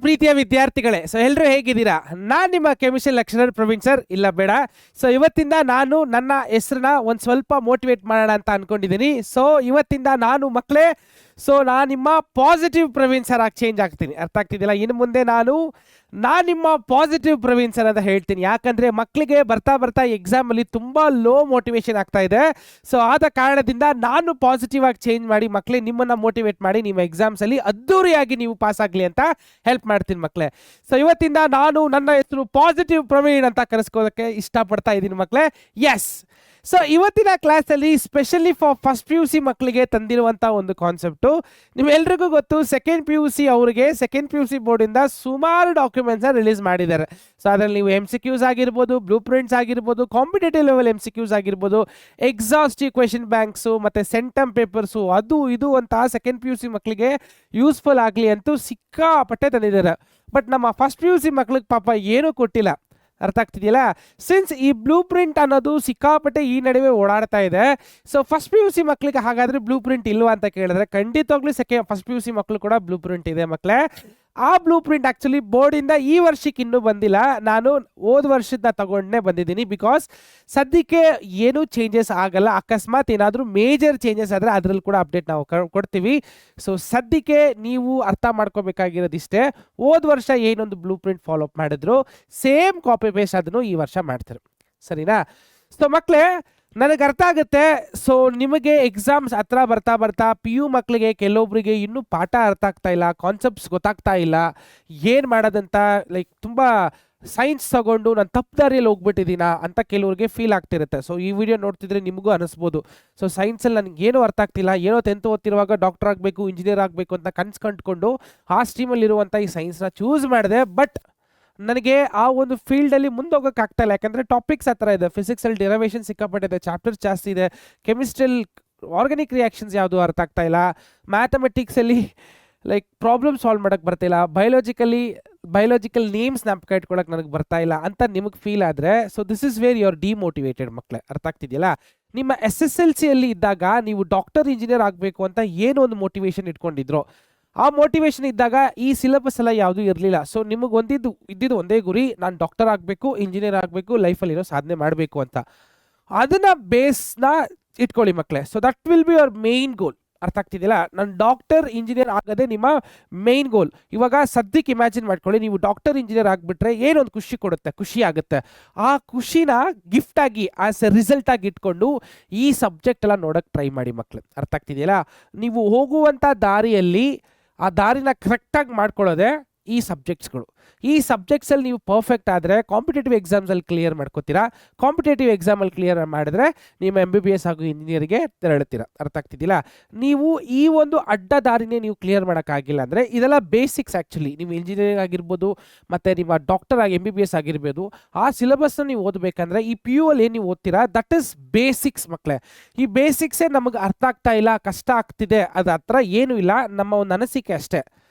ಪ್ರೀತಿಯ ವಿದ್ಯಾರ್ಥಿಗಳೇ, ಸೊ ಎಲ್ಲರೂ ಹೇಗಿದ್ದೀರಾ? ನಾನು ನಿಮ್ಮ ಕೆಮಿಸ್ಟ್ರಿ ಲೆಕ್ಚರರ್ ಪ್ರವೀಣ್ ಸರ್. ಇಲ್ಲ ಬೇಡ, ಸೊ ಇವತ್ತಿಂದ ನಾನು ನನ್ನ ಹೆಸರನ್ನ ಒಂದು ಸ್ವಲ್ಪ ಮೋಟಿವೇಟ್ ಮಾಡೋಣ ಅಂತ ಅನ್ಕೊಂಡಿದ್ದೀನಿ. ಸೊ ಇವತ್ತಿಂದ ನಾನು ಮಕ್ಕಳೇ, ಸೊ ನಾನು ನಿಮ್ಮ ಪಾಸಿಟಿವ್ ಪ್ರವೀಣ್ ಸರ್ ಆಗಿ ಚೇಂಜ್ ಆಗ್ತೀನಿ. ಅರ್ಥ ಆಗ್ತಿದ್ದಿಲ್ಲ? ಇನ್ನು ಮುಂದೆ ನಾನು ನಿಮ್ಮ ಪಾಸಿಟಿವ್ ಪ್ರವೀಣ್ ಸರ್ ಅಂತ ಹೇಳ್ತೀನಿ. ಯಾಕಂದರೆ ಮಕ್ಕಳಿಗೆ ಬರ್ತಾ ಬರ್ತಾ ಎಕ್ಸಾಮಲ್ಲಿ ತುಂಬ ಲೋ ಮೋಟಿವೇಶನ್ ಆಗ್ತಾ ಇದೆ. ಸೊ ಆದ ಕಾರಣದಿಂದ ನಾನು ಪಾಸಿಟಿವ್ ಆಗಿ ಚೇಂಜ್ ಮಾಡಿ ಮಕ್ಕಳೇ ನಿಮ್ಮನ್ನು ಮೋಟಿವೇಟ್ ಮಾಡಿ ನಿಮ್ಮ ಎಕ್ಸಾಮ್ಸಲ್ಲಿ ಅದ್ದೂರಿಯಾಗಿ ನೀವು ಪಾಸ್ ಆಗಲಿ ಅಂತ ಹೆಲ್ಪ್ ಮಾಡ್ತೀನಿ ಮಕ್ಕಳೇ. ಸೊ ಇವತ್ತಿಂದ ನಾನು ನನ್ನ ಹೆಸರು ಪಾಸಿಟಿವ್ ಪ್ರವೀಣ್ ಅಂತ ಕರೆಸ್ಕೋದಕ್ಕೆ ಇಷ್ಟಪಡ್ತಾ ಇದ್ದೀನಿ ಮಕ್ಕಳೇ. ಎಸ್, ಸೊ ಇವತ್ತಿನ ಕ್ಲಾಸಲ್ಲಿ specially for first P U C ಮಕ್ಕಳಿಗೆ ತಂದಿರುವಂಥ ಒಂದು ಕಾನ್ಸೆಪ್ಟು ನಿಮ್ಮೆಲ್ರಿಗೂ ಗೊತ್ತು. ಸೆಕೆಂಡ್ ಪಿ ಯು ಸಿ ಅವರಿಗೆ ಸೆಕೆಂಡ್ ಪಿ ಯು ಸಿ ಬೋರ್ಡಿಂದ ಸುಮಾರು ಡಾಕ್ಯುಮೆಂಟ್ಸ್ನ ರಿಲೀಸ್ ಮಾಡಿದ್ದಾರೆ. ಸೊ ಅದರಲ್ಲಿ ನೀವು ಎಮ್ ಸಿ ಕ್ಯೂಸ್ ಆಗಿರ್ಬೋದು, ಬ್ಲೂ ಪ್ರಿಂಟ್ಸ್ ಆಗಿರ್ಬೋದು, competitive level M C Qs ಆಗಿರ್ಬೋದು, ಎಕ್ಸಾಸ್ಟಿವ್ ಕ್ವೆಶನ್ ಬ್ಯಾಂಕ್ಸು ಮತ್ತು ಸೆಂಟಮ್ ಪೇಪರ್ಸು ಅದು ಇದು ಅಂತ ಸೆಕೆಂಡ್ ಪಿ ಯು ಸಿ ಮಕ್ಕಳಿಗೆ ಯೂಸ್ಫುಲ್ ಆಗಲಿ ಅಂತೂ ಸಿಕ್ಕಾಪಟ್ಟೆ ತಂದಿದ್ದಾರೆ. ಬಟ್ ನಮ್ಮ ಫಸ್ಟ್ ಪಿ ಯು ಸಿ ಮಕ್ಳಿಗೆ ಪಾಪ ಏನೂ ಕೊಟ್ಟಿಲ್ಲ. ಅರ್ಥ ಆಗ್ತಿದೆಯಲ್ಲ? ಸಿನ್ಸ್ ಈ ಬ್ಲೂ ಪ್ರಿಂಟ್ ಅನ್ನೋದು ಸಿಕ್ಕಾಪಟ್ಟೆ ಈ ನಡುವೆ ಓಡಾಡ್ತಾ ಇದೆ. So first P U C ಮಕ್ಕಳಿಗೆ ಹಾಗಾದರೆ ಬ್ಲೂ ಪ್ರಿಂಟ್ ಇಲ್ವಾ ಅಂತ ಕೇಳಿದ್ರೆ ಖಂಡಿತವಾಗ್ಲೂ ಫಸ್ಟ್ ಪಿ ಯು ಸಿ ಮಕ್ಕಳು ಕೂಡ ಬ್ಲೂ ಪ್ರಿಂಟ್ ಇದೆ ಮಕ್ಕಳೇ. ಆ ಬ್ಲೂ ಪ್ರಿಂಟ್ ಆ್ಯಕ್ಚುಲಿ ಬೋರ್ಡಿಂದ ಈ ವರ್ಷಕ್ಕೆ ಇನ್ನೂ ಬಂದಿಲ್ಲ. ನಾನು ಹೋದ ವರ್ಷದ ತಗೊಂಡೇ ಬಂದಿದ್ದೀನಿ. ಬಿಕಾಸ್ ಸದ್ಯಕ್ಕೆ ಏನೂ ಚೇಂಜಸ್ ಆಗಲ್ಲ. ಅಕಸ್ಮಾತ್ ಏನಾದರೂ ಮೇಜರ್ ಚೇಂಜಸ್ ಆದರೆ ಅದರಲ್ಲಿ ಕೂಡ ಅಪ್ಡೇಟ್ ನಾವು ಕೊಡ್ತೀವಿ. ಸೊ ಸದ್ಯಕ್ಕೆ ನೀವು ಅರ್ಥ ಮಾಡ್ಕೋಬೇಕಾಗಿರೋದಿಷ್ಟೇ, ಹೋದ ವರ್ಷ ಏನೊಂದು ಬ್ಲೂ ಪ್ರಿಂಟ್ ಫಾಲೋ ಅಪ್ ಮಾಡಿದ್ರು ಸೇಮ್ ಕಾಪಿ ಪೇಸ್ಟ್ ಅದನ್ನು ಈ ವರ್ಷ ಮಾಡ್ತಾರೆ. ಸರಿನಾ? ಸೊ ಮಕ್ಕಳೇ, ನನಗೆ ಅರ್ಥ ಆಗುತ್ತೆ. ಸೊ ನಿಮಗೆ ಎಕ್ಸಾಮ್ಸ್ ಹತ್ರ ಬರ್ತಾ ಬರ್ತಾ ಪಿ ಯು ಮಕ್ಕಳಿಗೆ ಕೆಲವೊಬ್ಬರಿಗೆ ಇನ್ನೂ ಪಾಠ ಅರ್ಥ ಆಗ್ತಾ ಇಲ್ಲ, ಕಾನ್ಸೆಪ್ಟ್ಸ್ ಗೊತ್ತಾಗ್ತಾ ಇಲ್ಲ, ಏನು ಮಾಡೋದಂತ ಲೈಕ್ ತುಂಬ ಸೈನ್ಸ್ ತಗೊಂಡು ನಾನು ತಪ್ಪು ದಾರಿಯಲ್ಲಿ ಹೋಗ್ಬಿಟ್ಟಿದ್ದೀನಾ ಅಂತ ಕೆಲವ್ರಿಗೆ ಫೀಲ್ ಆಗ್ತಿರುತ್ತೆ. ಸೊ ಈ ವಿಡಿಯೋ ನೋಡ್ತಿದ್ರೆ ನಿಮಗೂ ಅನಿಸ್ಬೋದು, ಸೊ ಸೈನ್ಸಲ್ಲಿ ನನಗೆ ಏನೂ ಅರ್ಥ ಆಗ್ತಿಲ್ಲ, ಏನೋ 10th ಓದ್ತಿರುವಾಗ ಡಾಕ್ಟರ್ ಆಗಬೇಕು, ಇಂಜಿನಿಯರ್ ಆಗಬೇಕು ಅಂತ ಕನ್ಸು ಕಂಡುಕೊಂಡು ಆ ಸ್ಟ್ರೀಮಲ್ಲಿರುವಂಥ ಈ ಸೈನ್ಸ್ನ ಚೂಸ್ ಮಾಡಿದೆ. ಬಟ್ ನನಗೆ ಆ ಒಂದು ಫೀಲ್ಡಲ್ಲಿ ಮುಂದೋಗೋಕೆ ಆಗ್ತಾ ಇಲ್ಲ. ಯಾಕಂದರೆ ಟಾಪಿಕ್ಸ್ ಆ ಥರ ಇದೆ. ಫಿಸಿಕ್ಸಲ್ಲಿ ಡಿರೈವೇಷನ್ ಸಿಕ್ಕಾಪಟ್ಟಿದೆ, ಚಾಪ್ಟರ್ಸ್ ಜಾಸ್ತಿ ಇದೆ. ಕೆಮಿಸ್ಟ್ರಿಯಲ್ಲಿ ಆರ್ಗ್ಯಾನಿಕ್ ರಿಯಾಕ್ಷನ್ಸ್ ಯಾವುದು ಅರ್ಥ ಆಗ್ತಾ ಇಲ್ಲ. ಮ್ಯಾಥಮೆಟಿಕ್ಸಲ್ಲಿ ಲೈಕ್ ಪ್ರಾಬ್ಲಮ್ ಸಾಲ್ವ್ ಮಾಡೋಕ್ಕೆ ಬರ್ತಾಯಿಲ್ಲ. ಬಯೋಲಾಜಿಕಲ್ ನೇಮ್ಸ್ ಜ್ಞಾಪಕ ಇಟ್ಕೊಳ್ಳೋಕೆ ನನಗೆ ಬರ್ತಾ ಇಲ್ಲ ಅಂತ ನಿಮಗೆ ಫೀಲ್ ಆದರೆ, so this is where you are demotivated ಮಕ್ಕಳೇ. ಅರ್ಥ ಆಗ್ತಿದೆಯಲ್ಲ? ನಿಮ್ಮ SSLCಯಲ್ಲಿ ಇದ್ದಾಗ ನೀವು ಡಾಕ್ಟರ್ ಇಂಜಿನಿಯರ್ ಆಗಬೇಕು ಅಂತ ಏನೋ ಒಂದು ಮೋಟಿವೇಶನ್ ಇಟ್ಕೊಂಡಿದ್ರು. ಆ ಮೋಟಿವೇಶನ್ ಇದ್ದಾಗ ಈ ಸಿಲೆಬಸ್ ಎಲ್ಲ ಯಾವುದೂ ಇರಲಿಲ್ಲ. ಸೊ ನಿಮಗೆ ಇದ್ದಿದ್ದು ಒಂದೇ ಗುರಿ, ನಾನು ಡಾಕ್ಟರ್ ಆಗಬೇಕು, ಇಂಜಿನಿಯರ್ ಆಗಬೇಕು, ಲೈಫಲ್ಲಿ ಏನೋ ಸಾಧನೆ ಮಾಡಬೇಕು ಅಂತ. ಅದನ್ನು ಬೇಸ್ನ ಇಟ್ಕೊಳ್ಳಿ ಮಕ್ಕಳೇ. So that will be your main goal. ಅರ್ಥ ಆಗ್ತಿದೆಯಲ್ಲ? ನಾನು ಡಾಕ್ಟರ್ ಇಂಜಿನಿಯರ್ ಆಗೋದೇ ನಿಮ್ಮ ಮೇಯ್ನ್ ಗೋಲ್. ಇವಾಗ ಸದ್ಯಕ್ಕೆ ಇಮ್ಯಾಜಿನ್ ಮಾಡ್ಕೊಳ್ಳಿ, ನೀವು ಡಾಕ್ಟರ್ ಇಂಜಿನಿಯರ್ ಆಗಿಬಿಟ್ರೆ ಏನೊಂದು ಖುಷಿ ಕೊಡುತ್ತೆ, ಖುಷಿ ಆಗುತ್ತೆ. ಆ ಖುಷಿನ ಗಿಫ್ಟಾಗಿ ಆಸ್ ಎ ರಿಸಲ್ಟಾಗಿ ಇಟ್ಕೊಂಡು ಈ ಸಬ್ಜೆಕ್ಟ್ ಎಲ್ಲ ನೋಡೋಕ್ಕೆ ಟ್ರೈ ಮಾಡಿ ಮಕ್ಕಳು. ಅರ್ಥ ಆಗ್ತಿದೆಯಲ್ಲ? ನೀವು ಹೋಗುವಂಥ ದಾರಿಯಲ್ಲಿ ಆ ದಾರಿನ ಕರೆಕ್ಟಾಗಿ ಮಾಡ್ಕೊಳ್ಳೋದೆ ಈ ಸಬ್ಜೆಕ್ಟ್ಸ್ಗಳು. ಈ ಸಬ್ಜೆಕ್ಟ್ಸಲ್ಲಿ ನೀವು ಪರ್ಫೆಕ್ಟ್ ಆದರೆ ಕಾಂಪಿಟೇಟಿವ್ ಎಕ್ಸಾಮ್ಸಲ್ಲಿ ಕ್ಲಿಯರ್ ಮಾಡ್ಕೋತೀರಾ. ಕಾಂಪಿಟೇಟಿವ್ ಎಕ್ಸಾಮಲ್ಲಿ ಕ್ಲಿಯರ್ ಮಾಡಿದ್ರೆ ನಿಮ್ಮ MBBS ಹಾಗೂ ಇಂಜಿನಿಯರಿಗೆ ತೆರಳುತ್ತೀರಾ. ಅರ್ಥ ಆಗ್ತಿದ್ದಿಲ್ಲ? ನೀವು ಈ ಒಂದು ಅಡ್ಡ ದಾರಿನೇ ನೀವು ಕ್ಲಿಯರ್ ಮಾಡೋಕ್ಕಾಗಿಲ್ಲ ಅಂದರೆ, ಇದೆಲ್ಲ ಬೇಸಿಕ್ಸ್ ಆ್ಯಕ್ಚುಲಿ. ನೀವು ಇಂಜಿನಿಯರಿಂಗ್ ಆಗಿರ್ಬೋದು ಮತ್ತು ನಿಮ್ಮ ಡಾಕ್ಟರ್ ಆಗಿ MBBS ಆಗಿರ್ಬೋದು, ಆ ಸಿಲೆಬಸ್ನ ನೀವು ಓದಬೇಕಂದ್ರೆ ಈ PU ಅಲ್ಲಿ ಏನು ನೀವು ಓದ್ತೀರಾ ದಟ್ ಇಸ್ ಬೇಸಿಕ್ಸ್ ಮಕ್ಕಳೇ. ಈ ಬೇಸಿಕ್ಸೇ ನಮಗೆ ಅರ್ಥ ಆಗ್ತಾ ಇಲ್ಲ, ಕಷ್ಟ ಆಗ್ತಿದೆ, ಅದು ಹತ್ರ ಏನೂ ಇಲ್ಲ, ನಮ್ಮ ಒಂದು ಅನಿಸಿಕೆ ಅಷ್ಟೇ.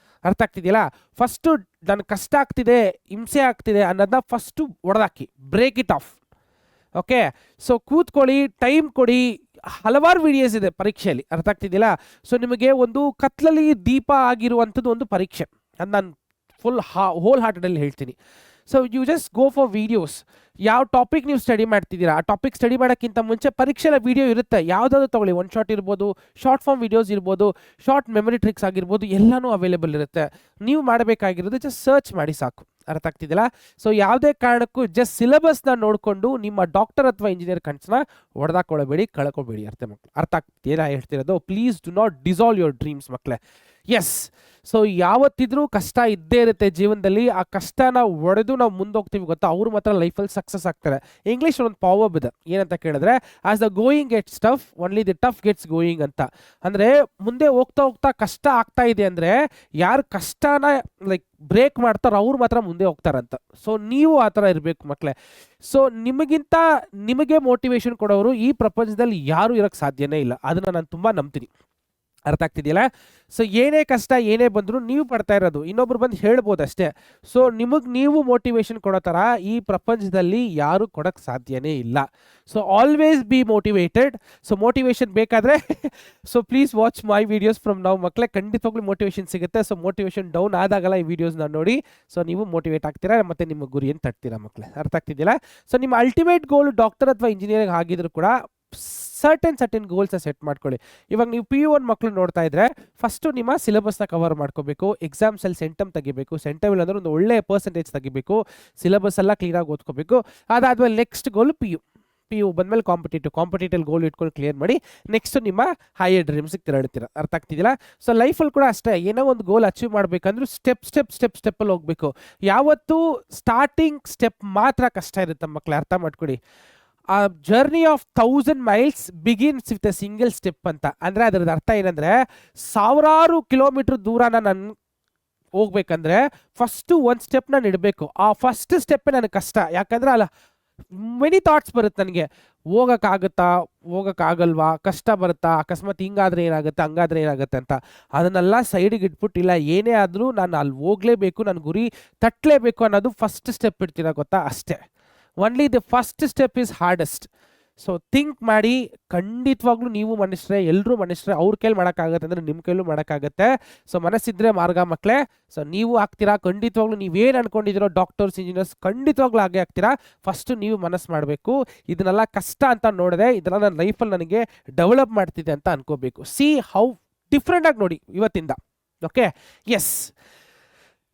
ಅರ್ಥ ಆಗ್ತಿದೆಯಲ್ಲ? ಫಸ್ಟು ನನಗೆ ಕಷ್ಟ ಆಗ್ತಿದೆ, ಹಿಂಸೆ ಆಗ್ತಿದೆ ಅನ್ನೋದನ್ನ ಫಸ್ಟು ಹೊಡೆದಾಕಿ, break it off. Okay? So ಕೂತ್ಕೊಳ್ಳಿ, ಟೈಮ್ ಕೊಡಿ. ಹಲವಾರು ವಿಡಿಯೋಸ್ ಇದೆ ಪರೀಕ್ಷೆಯಲ್ಲಿ. ಅರ್ಥ ಆಗ್ತಿದೆಯಲ್ಲ? ಸೊ ನಿಮಗೆ ಒಂದು ಕತ್ಲಲ್ಲಿ ದೀಪ ಆಗಿರುವಂಥದ್ದು ಒಂದು ಪರೀಕ್ಷೆ, ಅದು ನಾನು ಹೋಲ್ ಹಾರ್ಟೆಡಲ್ಲಿ ಹೇಳ್ತೀನಿ. So you just go for videos. ಯಾವ ಟಾಪಿಕ್ ನೀವು ಸ್ಟಡಿ ಮಾಡ್ತಿದ್ದೀರಾ, ಆ ಟಾಪಿಕ್ ಸ್ಟಡಿ ಮಾಡೋಕ್ಕಿಂತ ಮುಂಚೆ ಪರೀಕ್ಷೆಲ್ಲ ವೀಡಿಯೋ ಇರುತ್ತೆ, ಯಾವುದಾದ್ರು ತೊಗೊಳ್ಳಿ. ಒನ್ ಶಾಟ್ ಇರ್ಬೋದು, ಶಾರ್ಟ್ ಫಾರ್ಮ್ ವೀಡಿಯೋಸ್ ಇರ್ಬೋದು, ಶಾರ್ಟ್ ಮೆಮೊರಿ ಟ್ರಿಕ್ಸ್ ಆಗಿರ್ಬೋದು, ಎಲ್ಲನೂ ಅವೈಲೇಬಲ್ ಇರುತ್ತೆ. ನೀವು ಮಾಡಬೇಕಾಗಿರೋದು ಜಸ್ಟ್ ಸರ್ಚ್ ಮಾಡಿ ಸಾಕು. ಅರ್ಥ ಆಗ್ತಿದ್ದಿಲ್ಲ? ಸೊ ಯಾವುದೇ ಕಾರಣಕ್ಕೂ ಜಸ್ಟ್ ಸಿಲೆಬಸ್ನ ನೋಡಿಕೊಂಡು ನಿಮ್ಮ ಡಾಕ್ಟರ್ ಅಥವಾ ಇಂಜಿನಿಯರ್ ಕನಸನ್ನ ಹೊಡೆದಾಕೊಳ್ಳಬೇಡಿ, ಕಳ್ಕೊಬೇಡಿ. ಅರ್ಥ ಆಗ್ತಿದೆಯಲ್ಲ ಹೇಳ್ತಿರೋದು? Please do not dissolve your dreams ಮಕ್ಕಳೇ. ಎಸ್, ಸೊ ಯಾವತ್ತಿದ್ರೂ ಕಷ್ಟ ಇದ್ದೇ ಇರುತ್ತೆ ಜೀವನದಲ್ಲಿ. ಆ ಕಷ್ಟನ ಹೊಡೆದು ನಾವು ಮುಂದೋಗ್ತೀವಿ ಗೊತ್ತಾ, ಅವ್ರು ಮಾತ್ರ ಲೈಫಲ್ಲಿ ಸಕ್ಸಸ್ ಆಗ್ತಾರೆ. ಇಂಗ್ಲೀಷ್ ಒಂದು ಪಾವರ್ ಇದೆ, ಏನಂತ ಕೇಳಿದ್ರೆ as the going gets tough only the tough gets going ಅಂತ. ಅಂದರೆ ಮುಂದೆ ಹೋಗ್ತಾ ಹೋಗ್ತಾ ಕಷ್ಟ ಆಗ್ತಾ ಇದೆ ಅಂದರೆ ಯಾರು ಕಷ್ಟನ ಲೈಕ್ ಬ್ರೇಕ್ ಮಾಡ್ತಾರೋ ಅವ್ರು ಮಾತ್ರ ಮುಂದೆ ಹೋಗ್ತಾರಂತ. ಸೊ ನೀವು ಆ ಥರ ಇರಬೇಕು ಮಕ್ಕಳೇ. ಸೊ ನಿಮಗೆ ಮೋಟಿವೇಶನ್ ಕೊಡೋರು ಈ ಪ್ರಪಂಚದಲ್ಲಿ ಯಾರೂ ಇರೋಕ್ಕೆ ಸಾಧ್ಯನೇ ಇಲ್ಲ. ಅದನ್ನು ನಾನು ತುಂಬ ನಂಬ್ತೀನಿ. ಅರ್ಥ ಆಗ್ತಿದೆಯಲ್ಲ? ಸೊ ಏನೇ ಕಷ್ಟ ಏನೇ ಬಂದರೂ ನೀವು ಪಡ್ತಾ ಇರೋದು ಇನ್ನೊಬ್ರು ಬಂದು ಹೇಳ್ಬೋದು ಅಷ್ಟೇ. ಸೊ ನಿಮಗೆ ನೀವು ಮೋಟಿವೇಶನ್ ಕೊಡೋ ಥರ ಈ ಪ್ರಪಂಚದಲ್ಲಿ ಯಾರು ಕೊಡೋಕ್ಕೆ ಸಾಧ್ಯನೇ ಇಲ್ಲ. So always be motivated. So motivation ಬೇಕಾದರೆ so please watch my videos from now ಮಕ್ಕಳೇ, ಖಂಡಿತವಾಗ್ಲೂ ಮೋಟಿವೇಶನ್ ಸಿಗುತ್ತೆ. ಸೊ ಮೋಟಿವೇಶನ್ ಡೌನ್ ಆದಾಗಲ್ಲ ಈ ವಿಡಿಯೋಸ್ನ ನೋಡಿ ಸೊ ನೀವು ಮೋಟಿವೇಟ್ ಆಗ್ತೀರಾ ಮತ್ತು ನಿಮ್ಮ ಗುರಿಯನ್ನು ತಟ್ತೀರಾ ಮಕ್ಕಳೇ. ಅರ್ಥ ಆಗ್ತಿದೆಯಲ್ಲ? ಸೊ ನಿಮ್ಮ ಅಲ್ಟಿಮೇಟ್ ಗೋಲ್ ಡಾಕ್ಟರ್ ಅಥವಾ ಇಂಜಿನಿಯರಿಂಗ್ ಆಗಿದ್ರು ಕೂಡ ಸರ್ಟನ್ ಗೋಲ್ಸ್ನ ಸೆಟ್ ಮಾಡ್ಕೊಳ್ಳಿ. ಇವಾಗ ನೀವು PU1 ಮಕ್ಕಳು ನೋಡ್ತಾ ಇದ್ರೆ ಫಸ್ಟು ನಿಮ್ಮ ಸಿಲೆಬಸ್ನ ಕವರ್ ಮಾಡ್ಕೋಬೇಕು, ಎಕ್ಸಾಮ್ಸಲ್ಲಿ ಸೆಂಟಮ್ ತೆಗಿಬೇಕು, ಸೆಂಟಮ್ ಇಲ್ಲಾಂದ್ರೆ ಒಂದು ಒಳ್ಳೆಯ ಪರ್ಸೆಂಟೇಜ್ ತೆಗಿಬೇಕು, ಸಿಲೆಬಸ್ ಎಲ್ಲ ಕ್ಲಿಯರಾಗಿ ಓದ್ಕೋಬೇಕು. ಅದಾದಮೇಲೆ ನೆಕ್ಸ್ಟ್ ಗೋಲ್ PU ಬಂದಮೇಲೆ ಕಾಂಪಿಟೇಟಿವ್ ಗೋಲ್ ಇಟ್ಕೊಂಡು ಕ್ಲಿಯರ್ ಮಾಡಿ ನೆಕ್ಸ್ಟ್ ನಿಮ್ಮ ಹೈಯರ್ ಡ್ರೀಮ್ಸ್ಗೆ ತೆರಳುತ್ತೀರ. ಅರ್ಥ ಆಗ್ತಿದ್ದಿಲ್ಲ? ಸೊ ಲೈಫಲ್ಲಿ ಕೂಡ ಅಷ್ಟೇ, ಏನೋ ಒಂದು ಗೋಲ್ ಅಚೀವ್ ಮಾಡಬೇಕಂದ್ರೂ ಸ್ಟೆಪ್ಪಲ್ಲಿ ಹೋಗಬೇಕು. ಯಾವತ್ತೂ ಸ್ಟಾರ್ಟಿಂಗ್ ಸ್ಟೆಪ್ ಮಾತ್ರ ಕಷ್ಟ ಇರುತ್ತೆ ಮಕ್ಕಳೇ, ಅರ್ಥ ಮಾಡ್ಕೊಡಿ. ಆ journey of 1000 miles begins with A single step ಅಂತ. ಅಂದರೆ ಅದರದ್ದು ಅರ್ಥ ಏನಂದರೆ, ಸಾವಿರಾರು ಕಿಲೋಮೀಟ್ರ್ ದೂರನ ನಾನು ಹೋಗ್ಬೇಕಂದ್ರೆ ಫಸ್ಟು ಒಂದು ಸ್ಟೆಪ್ ನಾನು ಇಡಬೇಕು. ಆ ಫಸ್ಟ್ ಸ್ಟೆಪ್ಪೇ ನನಗೆ ಕಷ್ಟ. ಯಾಕಂದರೆ ಅಲ್ಲ ಮೆನಿ ಥಾಟ್ಸ್ ಬರುತ್ತೆ ನನಗೆ, ಹೋಗೋಕ್ಕಾಗಲ್ವಾ, ಕಷ್ಟ ಬರುತ್ತಾ, ಅಕಸ್ಮಾತ್ ಹಿಂಗಾದ್ರೆ ಏನಾಗುತ್ತೆ, ಹಂಗಾದ್ರೆ ಏನಾಗುತ್ತೆ ಅಂತ. ಅದನ್ನೆಲ್ಲ ಸೈಡಿಗೆ ಇಟ್ಬಿಟ್ಟು ಇಲ್ಲ ಏನೇ ಆದರೂ ನಾನು ಅಲ್ಲಿ ಹೋಗಲೇಬೇಕು, ನನ್ನ ಗುರಿ ತಟ್ಟಲೇಬೇಕು ಅನ್ನೋದು ಫಸ್ಟ್ ಸ್ಟೆಪ್ ಇಡ್ತೀರ ಗೊತ್ತಾ, ಅಷ್ಟೇ. Only the first step is hardest. So think ಮಾಡಿ, ಖಂಡಿತವಾಗ್ಲೂ ನೀವು ಮನುಷ್ಯರೇ, ಎಲ್ಲರೂ ಮನುಷ್ಯರೇ, ಅವ್ರ ಕೈಲಿ ಮಾಡೋಕ್ಕಾಗತ್ತೆ ಅಂದರೆ ನಿಮ್ಮ ಕೈಲೂ ಮಾಡೋಕ್ಕಾಗತ್ತೆ. ಸೊ ಮನಸ್ಸಿದ್ರೆ ಮಾರ್ಗ ಮಕ್ಕಳೇ. ಸೊ ನೀವು ಆಗ್ತೀರಾ, ಖಂಡಿತವಾಗ್ಲೂ ನೀವೇನು ಅನ್ಕೊಂಡಿದ್ದೀರೋ ಡಾಕ್ಟರ್ಸ್ ಇಂಜಿನಿಯರ್ಸ್ ಖಂಡಿತವಾಗ್ಲೂ ಹಾಗೆ ಆಗ್ತೀರಾ. ಫಸ್ಟು ನೀವು ಮನಸ್ಸು ಮಾಡಬೇಕು, ಇದನ್ನೆಲ್ಲ ಕಷ್ಟ ಅಂತ ನೋಡಿದೆ, ಇದೆಲ್ಲ ನನ್ನ ಲೈಫಲ್ಲಿ ನನಗೆ ಡೆವಲಪ್ ಮಾಡ್ತಿದೆ ಅಂತ ಅನ್ಕೋಬೇಕು. ಸಿ ಹೌ ಡಿಫ್ರೆಂಟಾಗಿ ನೋಡಿ ಇವತ್ತಿಂದ. Okay, yes.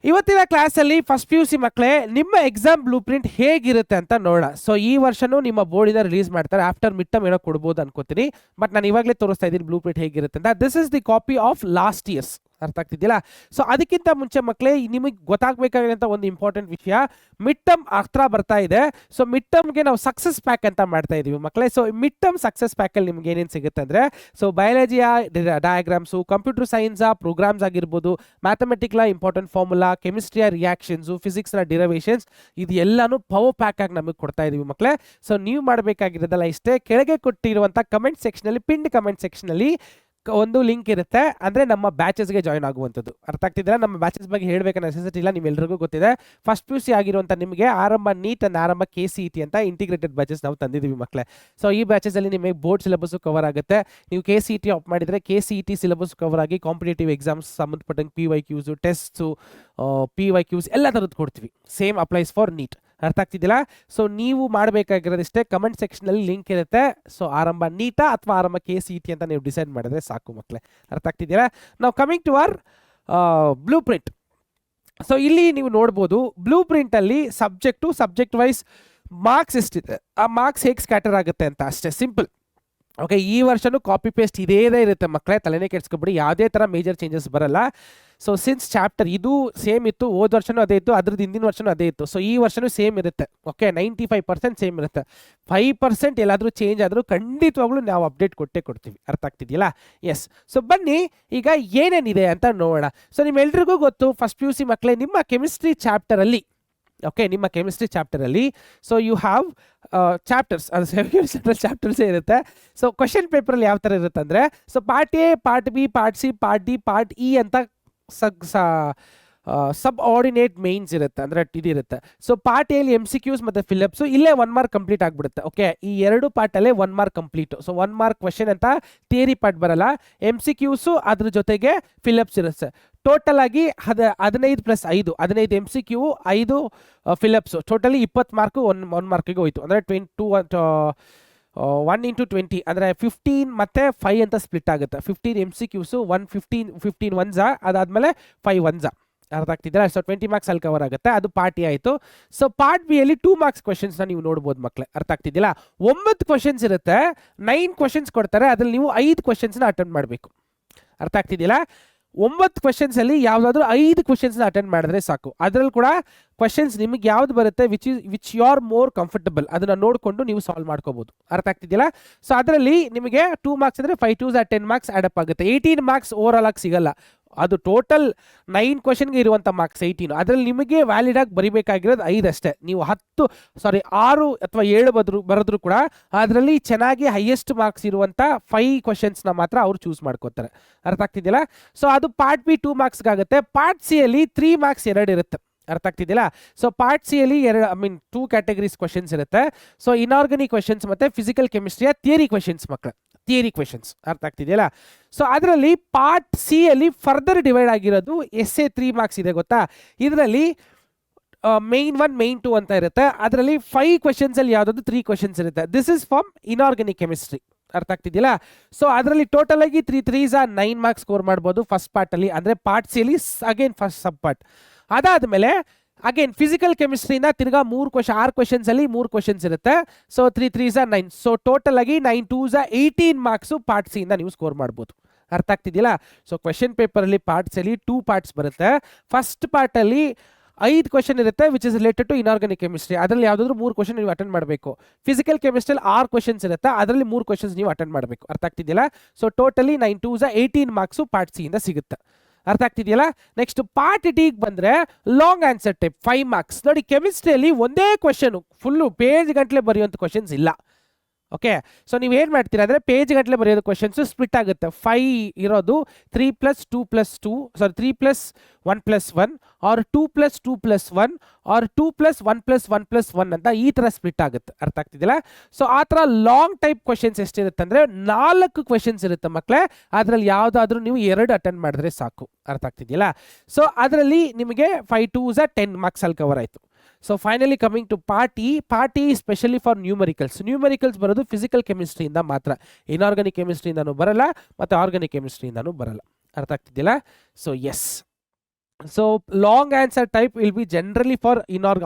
ಇವತ್ತಿನ ಕ್ಲಾಸಲ್ಲಿ ಫಸ್ಟ್ PUC ಮಕ್ಕಳೇ ನಿಮ್ಮ ಎಕ್ಸಾಮ್ ಬ್ಲೂ ಪ್ರಿಂಟ್ ಹೇಗಿರುತ್ತೆ ಅಂತ ನೋಡೋಣ. ಸೊ ಈ ವರ್ಷನೂ ನಿಮ್ಮ ಬೋರ್ಡಿಂದ ರಿಲೀಸ್ ಮಾಡ್ತಾರೆ, ಆಫ್ಟರ್ ಮಿಡ್ ಟರ್ಮ್ ಏನೋ ಕೊಡ್ಬೋದು ಅನ್ಕೋತೀನಿ. ಬಟ್ ನಾನು ಇವಾಗಲೇ ತೋರಿಸ್ತಾ ಇದ್ದೀನಿ ಬ್ಲೂ ಪ್ರಿಂಟ್ ಹೇಗಿರುತ್ತೆ ಅಂತ. This is the copy of last years. ಅರ್ಥ ಆಗ್ತಿದ್ದಿಲ್ಲ? ಸೊ ಅದಕ್ಕಿಂತ ಮುಂಚೆ ಮಕ್ಕಳೇ ನಿಮಗೆ ಗೊತ್ತಾಗಬೇಕಾಗಿರೋಂಥ ಒಂದು ಇಂಪಾರ್ಟೆಂಟ್ ವಿಷಯ, ಮಿಡ್ ಟರ್ಮ್ ಹತ್ರ ಬರ್ತಾ ಇದೆ. ಸೊ ಮಿಡ್ ಟರ್ಮ್ಗೆ ನಾವು ಸಕ್ಸಸ್ ಪ್ಯಾಕ್ ಅಂತ ಮಾಡ್ತಾ ಇದ್ದೀವಿ ಮಕ್ಕಳೇ. ಸೊ ಮಿಡ್ ಟರ್ಮ್ ಸಕ್ಸಸ್ ಪ್ಯಾಕಲ್ಲಿ ನಿಮ್ಗೆ ಏನೇನು ಸಿಗುತ್ತೆ ಅಂದರೆ, ಸೊ ಬಯಾಲಜಿಯ ಡಯಾಗ್ರಾಮ್ಸು, ಕಂಪ್ಯೂಟರ್ ಸೈನ್ಸ ಪ್ರೋಗ್ರಾಮ್ಸ್ ಆಗಿರ್ಬೋದು, ಮ್ಯಾಥಮೆಟಿಕ್ಲ ಇಂಪಾರ್ಟೆಂಟ್ ಫಾರ್ಮುಲಾ, ಕೆಮಿಸ್ಟ್ರಿಯ ರಿಯಾಕ್ಷನ್ಸು, ಫಿಸಿಕ್ಸ್ನ ಡಿರವೇಷನ್ಸ್, ಇದು ಎಲ್ಲನೂ ಪವರ್ ಪ್ಯಾಕ್ ಆಗಿ ನಮಗೆ ಕೊಡ್ತಾ ಇದ್ದೀವಿ ಮಕ್ಕಳೇ. ಸೊ ನೀವು ಮಾಡಬೇಕಾಗಿರೋದಲ್ಲ ಇಷ್ಟೇ, ಕೆಳಗೆ ಕೊಟ್ಟಿರುವಂಥ ಕಮೆಂಟ್ ಸೆಕ್ಷನಲ್ಲಿ, ಪಿಂಡ್ ಕಮೆಂಟ್ ಸೆಕ್ಷನಲ್ಲಿ ಒಂದು ಲಿಂಕ್ ಇರುತ್ತೆ, ಅಂದರೆ ನಮ್ಮ ಬ್ಯಾಚಸ್ಗೆ ಜಾಯ್ನ್ ಆಗುವಂಥದ್ದು. ಅರ್ಥ ಆಗ್ತಿದ್ರೆ ನಮ್ಮ ಬ್ಯಾಚಸ್ ಬಗ್ಗೆ ಹೇಳಬೇಕನ್ನೋ ನೆಸೆಸಿಟಿ ಇಲ್ಲ, ನಿಮ್ಮೆಲ್ಲರಿಗೂ ಗೊತ್ತಿದೆ. ಫಸ್ಟ್ PUC ಆಗಿರುವಂಥ ನಿಮಗೆ ಆರಂಭ ನೀಟ್ ಅಂಡ್ ಆರಂಭ KCET ಅಂತ ಇಂಟಿಗ್ರೇಟೆಡ್ ಬ್ಯಾಚಸ್ ನಾವು ತಂದಿದ್ದೀವಿ ಮಕ್ಕಳೇ. ಸೊ ಈ ಬ್ಯಾಚಸಲ್ಲಿ ನಿಮಗೆ ಬೋರ್ಡ್ ಸಿಲೆಬಸ್ಸು ಕವರ್ ಆಗುತ್ತೆ. ನೀವು KCET ಆಪ್ ಮಾಡಿದರೆ KCET ಸಿಲೆಬಸ್ ಕವರ್ ಆಗಿ ಕಾಂಪಿಟೇಟಿವ್ ಎಕ್ಸಾಮ್ಸ್ ಸಂಬಂಧಪಟ್ಟಂಗೆ PYQs, ಟೆಸ್ಟ್ಸು, PYQs ಎಲ್ಲ ಥರದ್ದು ಕೊಡ್ತೀವಿ. Same applies for neat. ಅರ್ಥ ಆಗ್ತಿದ್ದಿಲ್ಲ? ಸೊ ನೀವು ಮಾಡಬೇಕಾಗಿರೋದಿಷ್ಟೇ, ಕಮೆಂಟ್ ಸೆಕ್ಷನಲ್ಲಿ ಲಿಂಕ್ ಇರುತ್ತೆ. ಸೊ ಆರಂಭ ನೀಟಾ ಅಥವಾ ಆರಂಭ KCET ಅಂತ ನೀವು ಡಿಸೈಡ್ ಮಾಡಿದ್ರೆ ಸಾಕು ಮಕ್ಕಳೇ. ಅರ್ಥ ಆಗ್ತಿದ್ದೀರಾ? ನಾವು coming to our blue print. So ಇಲ್ಲಿ ನೀವು ನೋಡ್ಬೋದು ಬ್ಲೂ ಪ್ರಿಂಟಲ್ಲಿ ಸಬ್ಜೆಕ್ಟ್ ವೈಸ್ ಮಾರ್ಕ್ಸ್ ಎಷ್ಟಿದೆ, ಆ ಮಾರ್ಕ್ಸ್ ಹೇಗೆ ಸ್ಕ್ಯಾಟರ್ ಆಗುತ್ತೆ ಅಂತ ಅಷ್ಟೇ, ಸಿಂಪಲ್. ಓಕೆ, ಈ ವರ್ಷನೂ ಕಾಪಿ ಪೇಸ್ಟ್ ಇದೇ ಇರುತ್ತೆ ಮಕ್ಕಳೇ, ತಲೆನೇ ಕೆಡ್ಸ್ಕೊಬಿಡಿ, ಯಾವುದೇ ಥರ ಮೇಜರ್ ಚೇಂಜಸ್ ಬರಲ್ಲ. ಸೊ ಸಿನ್ಸ್ ಚಾಪ್ಟರ್ ಇದು ಸೇಮ್ ಇತ್ತು, ಹೋದ ವರ್ಷನೂ ಅದೇ ಇತ್ತು, ಅದ್ರದ್ದು ಹಿಂದಿನ ವರ್ಷನೂ ಅದೇ ಇತ್ತು. ಸೊ ಈ ವರ್ಷನೂ ಸೇಮ್ ಇರುತ್ತೆ. ಓಕೆ, 95% ಸೇಮ್ ಇರುತ್ತೆ. 5% ಎಲ್ಲಾದರೂ ಚೇಂಜ್ ಆದರೂ ಖಂಡಿತವಾಗ್ಲೂ ನಾವು ಅಪ್ಡೇಟ್ ಕೊಟ್ಟೇ ಕೊಡ್ತೀವಿ. ಅರ್ಥ ಆಗ್ತಿದೆಯಲ್ಲ? ಎಸ್. ಸೊ ಬನ್ನಿ ಈಗ ಏನೇನಿದೆ ಅಂತ ನೋಡೋಣ. ಸೊ ನಿಮ್ಮೆಲ್ರಿಗೂ ಗೊತ್ತು ಫಸ್ಟ್ PUC ಮಕ್ಕಳೇ, ನಿಮ್ಮ ಕೆಮಿಸ್ಟ್ರಿ ಚಾಪ್ಟರಲ್ಲಿ, ಓಕೆ, ನಿಮ್ಮ ಕೆಮಿಸ್ಟ್ರಿ ಚಾಪ್ಟರಲ್ಲಿ ಸೊ ಯು ಹ್ಯಾವ್ ಚಾಪ್ಟರ್ಸ್, ಅದು ಚಾಪ್ಟರ್ಸೇ ಇರುತ್ತೆ. ಸೊ ಕ್ವಶನ್ ಪೇಪರಲ್ಲಿ ಯಾವ ಥರ ಇರುತ್ತೆ ಅಂದರೆ, so part A, part B, part C, part D, part E ಅಂತ ಸಬ್ ಆರ್ಡಿನೇಟ್ ಮೇನ್ಸ್ ಇರುತ್ತೆ, ಅಂದರೆ ಇದಿರುತ್ತೆ. ಸೊ ಪಾರ್ಟ್ ಎಲ್ಲಿ MCQs ಮತ್ತು ಫಿಲಪ್ಸು, ಇಲ್ಲೇ 1 ಮಾರ್ಕ್ ಕಂಪ್ಲೀಟ್ ಆಗಿಬಿಡುತ್ತೆ. ಓಕೆ, ಈ 2 ಪಾರ್ಟಲ್ಲೇ 1 mark complete. So 1 mark question ಅಂತ ಥಿಯರಿ ಪಾರ್ಟ್ ಬರಲ್ಲ, MCQಸು ಅದ್ರ ಜೊತೆಗೆ ಫಿಲಪ್ಸ್ ಇರುತ್ತೆ. ಟೋಟಲ್ ಆಗಿ 15+5 MCQ, 5 ಫಿಲಪ್ಸು, ಟೋಟಲಿ 20 ಮಾರ್ಕು 1 ಮಾರ್ಕಿಗೆ ಹೋಯ್ತು. ಅಂದರೆ 1 into 20 ಅಂದರೆ 15 ಮತ್ತು 5 ಅಂತ ಸ್ಪ್ಲಿಟ್ ಆಗುತ್ತೆ. 15 MCQಸು, 15 1s, ಅದಾದಮೇಲೆ 5 1s. ಅರ್ಥ ಆಗ್ತಿದ್ರೆ? ಸೊ 20 ಮಾರ್ಕ್ಸ್ ಅಲ್ಲಿ ಕವರ್ ಆಗುತ್ತೆ. ಅದು ಪಾರ್ಟ್ A ಆಯಿತು. ಸೊ ಪಾರ್ಟ್ B ಅಲ್ಲಿ 2 ಮಾರ್ಕ್ಸ್ ಕ್ವಶನ್ಸ್ನ ನೀವು ನೋಡ್ಬೋದು ಮಕ್ಕಳೇ. ಅರ್ಥ ಆಗ್ತಿದ್ದಿಲ್ಲ? 9 ಕ್ವಶನ್ಸ್ ಇರುತ್ತೆ, 9 ಕ್ವಶನ್ಸ್ ಕೊಡ್ತಾರೆ, ಅದ್ರಲ್ಲಿ ನೀವು 5 ಕ್ವಶನ್ಸ್ನ ಅಟೆಂಡ್ ಮಾಡಬೇಕು. ಅರ್ಥ ಆಗ್ತಿದ್ದಿಲ್ಲ? 9 ಕ್ವಶನ್ಸಲ್ಲಿ ಯಾವುದಾದ್ರೂ 5 ಕ್ವಶನ್ಸ್ನ ಅಟೆಂಡ್ ಮಾಡಿದ್ರೆ ಸಾಕು. ಅದರಲ್ಲಿ ಕೂಡ ಕ್ವಶನ್ಸ್ ನಿಮಗೆ ಯಾವ್ದು ಬರುತ್ತೆ which you are more comfortable, ಅದನ್ನು ನೋಡಿಕೊಂಡು ನೀವು ಸಾಲ್ವ್ ಮಾಡ್ಕೋಬೋದು. ಅರ್ಥ ಆಗ್ತಿದ್ದಿಲ್ಲ? ಸೊ ಅದರಲ್ಲಿ ನಿಮಗೆ 2 ಮಾರ್ಕ್ಸ್ ಅಂದರೆ 5 2s 10 ಮಾರ್ಕ್ಸ್ ಆ್ಯಡಪ್ ಆಗುತ್ತೆ. 18 ಮಾರ್ಕ್ಸ್ ಓವರ್ ಆಲ್ ಆಗಿ ಸಿಗಲ್ಲ. ಅದು ಟೋಟಲ್ 9 ಕ್ವಶನ್ಗೆ ಇರುವಂಥ ಮಾರ್ಕ್ಸ್ 18. ಅದರಲ್ಲಿ ನಿಮಗೆ ವ್ಯಾಲಿಡ್ ಆಗಿ ಬರಿಬೇಕಾಗಿರೋದು 5 ಅಷ್ಟೇ. ನೀವು 6 ಅಥವಾ 7 ಬರೆದ್ರು ಕೂಡ ಅದರಲ್ಲಿ ಚೆನ್ನಾಗಿ ಹೈಯೆಸ್ಟ್ ಮಾರ್ಕ್ಸ್ ಇರುವಂಥ 5 ಕ್ವಶನ್ಸ್ನ ಮಾತ್ರ ಅವ್ರು ಚೂಸ್ ಮಾಡ್ಕೋತಾರೆ. ಅರ್ಥ ಆಗ್ತಿದೆಯಲ್ಲ? ಸೊ ಅದು ಪಾರ್ಟ್ ಬಿ 2 ಮಾರ್ಕ್ಸ್ಗಾಗುತ್ತೆ. ಪಾರ್ಟ್ ಸಿ ಅಲ್ಲಿ 3 ಮಾರ್ಕ್ಸ್ 2 ಇರುತ್ತೆ. ಅರ್ಥ ಆಗ್ತಿದೆಯಲ್ಲ? ಸೊ ಪಾರ್ಟ್ ಸಿ ಅಲ್ಲಿ 2 ಕ್ಯಾಟಗರೀಸ್ ಕ್ವಶನ್ಸ್ ಇರುತ್ತೆ. ಸೊ ಇನ್ಆರ್ಗಾನಿಕ್ ಕ್ವಶನ್ಸ್ ಮತ್ತೆ ಫಿಸಿಕಲ್ ಕೆಮಿಸ್ಟ್ರಿಯ ಥಿಯರಿ ಕ್ವಶನ್ಸ್ ಮಕ್ಕಳು, ಥಿಯರಿ ಕ್ವಶನ್ಸ್. ಅರ್ಥ ಆಗ್ತಿದೆಯಲ್ಲ? ಸೊ ಅದರಲ್ಲಿ ಪಾರ್ಟ್ ಸಿ ಅಲ್ಲಿ ಫರ್ದರ್ ಡಿವೈಡ್ ಆಗಿರೋದು ಎಸ್ಎ 3 ಮಾರ್ಕ್ಸ್ ಇದೆ ಗೊತ್ತಾ? ಇದರಲ್ಲಿ ಮೇನ್ 1 ಮೇನ್ 2 ಅಂತ ಇರುತ್ತೆ. ಅದರಲ್ಲಿ 5 ಕ್ವಶನ್ಸ್ ಅಲ್ಲಿ ಯಾವುದಾದ್ರು 3 ಕ್ವಶನ್ಸ್ ಇರುತ್ತೆ. This is from inorganic chemistry. ಅರ್ಥ ಆಗ್ತಿದೆಯಲ್ಲ? ಸೊ ಅದರಲ್ಲಿ ಟೋಟಲ್ ಆಗಿ 3 3s 9 ಮಾರ್ಕ್ಸ್ ಸ್ಕೋರ್ ಮಾಡ್ಬೋದು ಫಸ್ಟ್ ಪಾರ್ಟ್ ಅಲ್ಲಿ, ಅಂದ್ರೆ ಪಾರ್ಟ್ ಸಿ ಅಲ್ಲಿ ಅಗೇನ್ ಫಸ್ಟ್ ಸಬ್ ಪಾರ್ಟ್. ಅದಾದ್ಮೇಲೆ ಅಗೇನ್ ಫಿಸಿಕಲ್ ಕೆಮಿಸ್ಟ್ರಿಯಿಂದ ತಿರ್ಗಾ 6 ಕ್ವಶನ್ಸ್ ಅಲ್ಲಿ 3 ಕ್ವಶನ್ಸ್ ಇರುತ್ತೆ. So 3 3s 9. ಸೊ ಟೋಟಲ್ ಆಗಿ 9 2s 18 ಮಾರ್ಕ್ಸ್ ಪಾರ್ಟ್ ಸಿ ಇಂದ ನೀವು ಸ್ಕೋರ್ ಮಾಡ್ಬೋದು. ಅರ್ಥ ಆಗ್ತಿದೆಯಲ್ಲ? ಸೊ ಕ್ವಶನ್ ಪೇಪರ್ ಅಲ್ಲಿ ಪಾರ್ಟ್ಸ್ ಅಲ್ಲಿ 2 ಪಾರ್ಟ್ಸ್ ಬರುತ್ತೆ. ಫಸ್ಟ್ ಪಾರ್ಟ್ ಅಲ್ಲಿ 5 ಕ್ವಶನ್ ಇರುತ್ತೆ which is related to inorganic chemistry. ಅದರಲ್ಲಿ ಯಾವುದಾದ್ರೂ 3 ಕ್ವಶನ್ ನೀವು ಅಟೆಂಡ್ ಮಾಡಬೇಕು. ಫಿಸಿಕಲ್ ಕೆಮಿಸ್ಟ್ರಿಯಲ್ಲಿ 6 ಕ್ವಶನ್ಸ್ ಇರುತ್ತೆ, ಅದರಲ್ಲಿ 3 ಕ್ವಶನ್ಸ್ ನೀವು ಅಟೆಂಡ್ ಮಾಡಬೇಕು. ಅರ್ಥ ಆಗ್ತಿದೆಯಲ್ಲ? So totally 9 2s 18 marks part C ಇಂದ ಸಿಗುತ್ತೆ. ಅರ್ಥ ಆಗ್ತಿದೆಯಲ್ಲ? ನೆಕ್ಸ್ಟ್ ಪಾರ್ಟ್ ಡಿಗೆ ಬಂದರೆ ಲಾಂಗ್ ಆನ್ಸರ್ ಟೈಪ್ 5 ಮಾರ್ಕ್ಸ್. ನೋಡಿ, ಕೆಮಿಸ್ಟ್ರಿಯಲ್ಲಿ ಒಂದೇ ಕ್ವಶನ್ ಫುಲ್ಲು ಪೇಜ್ ಗಂಟಲೆ ಬರೆಯುವಂಥ ಕ್ವಶನ್ಸ್ ಇಲ್ಲ. ಓಕೆ, ಸೊ ನೀವು ಏನು ಮಾಡ್ತೀರಾ ಅಂದರೆ ಪೇಜ್ ಗಂಟಲೆ ಬರೆಯೋದು ಕ್ವಶನ್ಸು ಸ್ಪ್ಲಿಟ್ ಆಗುತ್ತೆ. 5 ಇರೋದು 3 + 2 + 2 ಸಾರಿ 3 + 1 + 1 ಆರ್ 2 + 2 + 1 ಆರ್ 2 + 1 + 1 + 1 ಅಂತ ಈ ಥರ ಸ್ಪ್ಲಿಟ್ ಆಗುತ್ತೆ. ಅರ್ಥ ಆಗ್ತಿದೆಯಲ್ಲ? ಸೊ ಆ ಥರ ಲಾಂಗ್ ಟೈಪ್ ಕ್ವಶನ್ಸ್ ಎಷ್ಟಿರುತ್ತೆ ಅಂದರೆ 4 ಕ್ವಶನ್ಸ್ ಇರುತ್ತೆ ಮಕ್ಕಳೇ. ಅದರಲ್ಲಿ ಯಾವುದಾದ್ರೂ ನೀವು 2 ಅಟೆಂಡ್ ಮಾಡಿದ್ರೆ ಸಾಕು. ಅರ್ಥ ಆಗ್ತಿದೆಯಲ್ಲ? ಸೊ ಅದರಲ್ಲಿ ನಿಮಗೆ 5 2s 10 ಮಾರ್ಕ್ಸ್ ಅಲ್ಲಿ ಕವರ್ ಆಯಿತು. So finally coming to part E specially for numericals ಬರೋದು ಫಿಸಿಕಲ್ ಕೆಮಿಸ್ಟ್ರಿಯಿಂದ ಮಾತ್ರ. ಇನ್ಆರ್ಗಾನಿಕ್ ಕೆಮಿಸ್ಟ್ರಿಯಿಂದನೂ ಬರಲ್ಲ ಮತ್ತು ಆರ್ಗಾನಿಕ್ ಕೆಮಿಸ್ಟ್ರಿಯಿಂದನೂ ಬರಲ್ಲ. ಅರ್ಥ ಆಗ್ತಿದ್ದಿಲ್ಲ? So yes, so long answer type will be generally for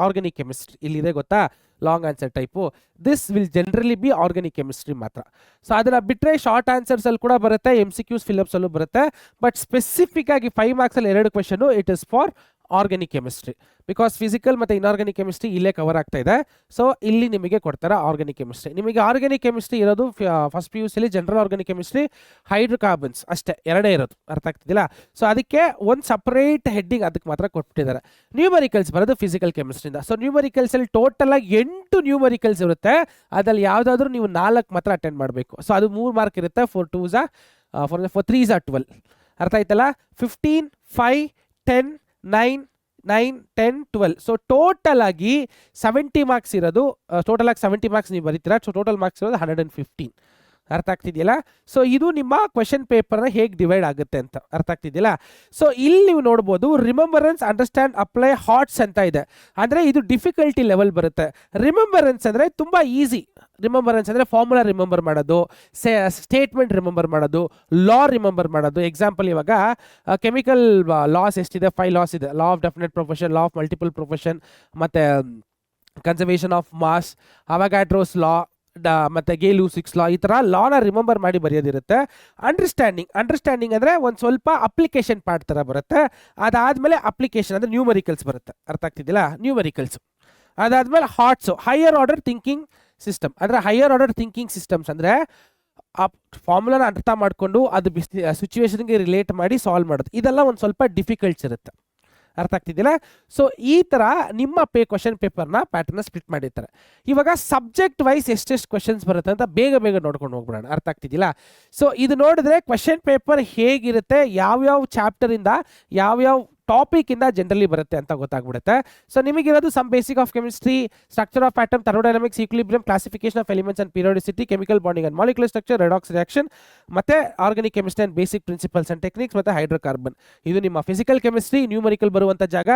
organic chemistry. ಇಲ್ಲಿದೆ ಗೊತ್ತಾ long answer type. This will generally be organic chemistry ಮಾತ್ರ. ಸೊ ಅದನ್ನು ಬಿಟ್ಟರೆ ಶಾರ್ಟ್ ಆನ್ಸರ್ಸ್ ಅಲ್ಲಿ ಕೂಡ ಬರುತ್ತೆ, MCQs ಫಿಲಪ್ಸ್ ಅಲ್ಲೂ ಬರುತ್ತೆ. ಬಟ್ ಸ್ಪೆಸಿಫಿಕ್ ಆಗಿ 5 ಮಾರ್ಕ್ಸ್ ಅಲ್ಲಿ 2 question it is for organic chemistry. Because physical ಮತ್ತು ಇನ್ಆರ್ಗಾನಿಕ್ ಕೆಮಿಸ್ಟ್ರಿ ಇಲ್ಲೇ ಕವರ್ ಆಗ್ತಾ ಇದೆ. ಸೊ ಇಲ್ಲಿ ನಿಮಗೆ ಕೊಡ್ತಾರೆ ಆರ್ಗಾನಿಕ್ ಕೆಮಿಸ್ಟ್ರಿ. ನಿಮಗೆ ಆರ್ಗಾನಿಕ್ ಕೆಮಿಸ್ಟ್ರಿ ಇರೋದು first PUC general organic chemistry, hydrocarbons ಅಷ್ಟೇ 2 ಇರೋದು. ಅರ್ಥ ಆಗ್ತಿದ್ದಿಲ್ಲ? ಸೊ ಅದಕ್ಕೆ ಒಂದು ಸಪ್ರೇಟ್ ಹೆಡ್ಡಿಂಗ್ ಅದಕ್ಕೆ ಮಾತ್ರ ಕೊಟ್ಬಿಟ್ಟಿದ್ದಾರೆ. ನ್ಯೂಮರಿಕಲ್ಸ್ ಬರೋದು ಫಿಸಿಕಲ್ ಕೆಮಿಸ್ಟ್ರಿಯಿಂದ. ಸೊ ನ್ಯೂಮರಿಕಲ್ಸಲ್ಲಿ ಟೋಟಲ್ ಆಗಿ 8 ನ್ಯೂಮರಿಕಲ್ಸ್ ಇರುತ್ತೆ. ಅದರಲ್ಲಿ ಯಾವುದಾದ್ರೂ ನೀವು 4 ಮಾತ್ರ ಅಟೆಂಡ್ ಮಾಡಬೇಕು. ಸೊ ಅದು 3 ಮಾರ್ಕ್ ಇರುತ್ತೆ. 4 2s ಫಾರ್ 3s 12. ಅರ್ಥ ಆಯ್ತಲ್ಲ? 15 5 10 9 9 10 12. ಸೊ ಟೋಟಲ್ ಆಗಿ 70 ಮಾರ್ಕ್ಸ್ ಇರೋದು. ಟೋಟಲ್ ಆಗಿ 70 ಮಾರ್ಕ್ಸ್ ನೀವು ಬರೀತೀರಾ. ಸೊ ಟೋಟಲ್ ಮಾರ್ಕ್ಸ್ ಇರೋದು 115. ಅರ್ಥ ಆಗ್ತಿದೆಯಲ್ಲ? ಸೊ ಇದು ನಿಮ್ಮ ಕ್ವೆಶನ್ ಪೇಪರ್ನ ಹೇಗೆ ಡಿವೈಡ್ ಆಗುತ್ತೆ ಅಂತ. ಅರ್ಥ ಆಗ್ತಿದೆಯಲ್ಲ? ಸೊ ಇಲ್ಲಿ ನೀವು ನೋಡ್ಬೋದು ರಿಮೆಂಬರೆನ್ಸ್, ಅಂಡರ್ಸ್ಟ್ಯಾಂಡ್, ಅಪ್ಲೈ, ಹಾಟ್ಸ್ ಅಂತ ಇದೆ. ಅಂದರೆ ಇದು ಡಿಫಿಕಲ್ಟಿ ಲೆವೆಲ್ ಬರುತ್ತೆ. ರಿಮೆಂಬರೆನ್ಸ್ ಅಂದರೆ ತುಂಬ ಈಸಿ. ರಿಮೆಂಬರೆನ್ಸ್ ಅಂದರೆ ಫಾರ್ಮುಲಾ ರಿಮೆಂಬರ್ ಮಾಡೋದು, ಸ್ಟೇಟ್ಮೆಂಟ್ ರಿಮೆಂಬರ್ ಮಾಡೋದು, ಲಾ ರಿಮೆಂಬರ್ ಮಾಡೋದು. ಎಕ್ಸಾಂಪಲ್ ಇವಾಗ ಕೆಮಿಕಲ್ ಲಾಸ್ ಎಷ್ಟಿದೆ? 5 ಲಾಸ್ ಇದೆ. Law of definite profession, law of multiple profession, ಮತ್ತು ಕನ್ಸರ್ವೇಷನ್ ಆಫ್ ಮಾಸ್, ಅವಗಾಡ್ರೋಸ್ ಲಾ ಮತ್ತು ಗೇ-ಲೂಸಿಕ್ಸ್ ಲಾ. ಈ ಥರ ಲಾನ ರಿಮೆಂಬರ್ ಮಾಡಿ ಬರೆಯೋದಿರುತ್ತೆ. ಅಂಡರ್ಸ್ಟ್ಯಾಂಡಿಂಗ್ ಅಂದರೆ ಒಂದು ಸ್ವಲ್ಪ ಅಪ್ಲಿಕೇಶನ್ ಪಾರ್ಟ್ ಥರ ಬರುತ್ತೆ. ಅದಾದಮೇಲೆ ಅಪ್ಲಿಕೇಶನ್ ಅಂದರೆ ನ್ಯೂಮರಿಕಲ್ಸ್ ಬರುತ್ತೆ. ಅರ್ಥ ಆಗ್ತಿದ್ದಿಲ್ಲ? ನ್ಯೂಮರಿಕಲ್ಸ್. ಅದಾದಮೇಲೆ ಹಾಟ್ಸು ಹೈಯರ್ ಆರ್ಡರ್ ಥಿಂಕಿಂಗ್ ಸಿಸ್ಟಮ್. ಅಂದರೆ ಹೈಯರ್ ಆರ್ಡರ್ ಥಿಂಕಿಂಗ್ ಸಿಸ್ಟಮ್ಸ್ ಅಂದರೆ ಆ ಫಾರ್ಮುಲಾನ ಅರ್ಥ ಮಾಡಿಕೊಂಡು ಅದು ಸಿಚುವೇಶನ್ಗೆ ರಿಲೇಟ್ ಮಾಡಿ ಸಾಲ್ವ್ ಮಾಡೋದು. ಇದೆಲ್ಲ ಒಂದು ಸ್ವಲ್ಪ ಡಿಫಿಕಲ್ಟ್ಸ್ ಇರುತ್ತೆ. ಅರ್ಥ ಆಗ್ತಿದ್ದಿಲ್ಲ? ಸೊ ಈ ಥರ ನಿಮ್ಮ ಕ್ವಶನ್ ಪೇಪರ್ನ ಪ್ಯಾಟರ್ನ ಸ್ಪ್ಲಿಟ್ ಮಾಡಿರ್ತಾರೆ. ಇವಾಗ ಸಬ್ಜೆಕ್ಟ್ ವೈಸ್ ಎಷ್ಟೆಷ್ಟು ಕ್ವಶನ್ಸ್ ಬರುತ್ತೆ ಅಂತ ಬೇಗ ನೋಡ್ಕೊಂಡು ಹೋಗ್ಬಿಡೋಣ. ಅರ್ಥ ಆಗ್ತಿದ್ದಿಲ್ಲ? ಸೊ ಇದು ನೋಡಿದ್ರೆ ಕ್ವಶನ್ ಪೇಪರ್ ಹೇಗಿರುತ್ತೆ, ಯಾವ್ಯಾವ ಚಾಪ್ಟರಿಂದ ಯಾವ್ಯಾವ ಟಾಪಿಕಿಂದ ಜನರಲಿ ಬರುತ್ತೆ ಅಂತ ಗೊತ್ತಾಗ್ಬಿಡುತ್ತೆ. ಸೊ ನಿಮಗಿರೋದು some basic of chemistry, structure of atom, thermodynamics, equilibrium, classification of elements and periodicity, chemical bonding and molecular structure, redox reaction, ಮತ್ತೆ organic chemistry and basic principles and techniques, ಮತ್ತೆ hydrocarbon. ಇದು ನಿಮ್ಮ physical chemistry numerical ಬರುವಂಥ ಜಾಗ.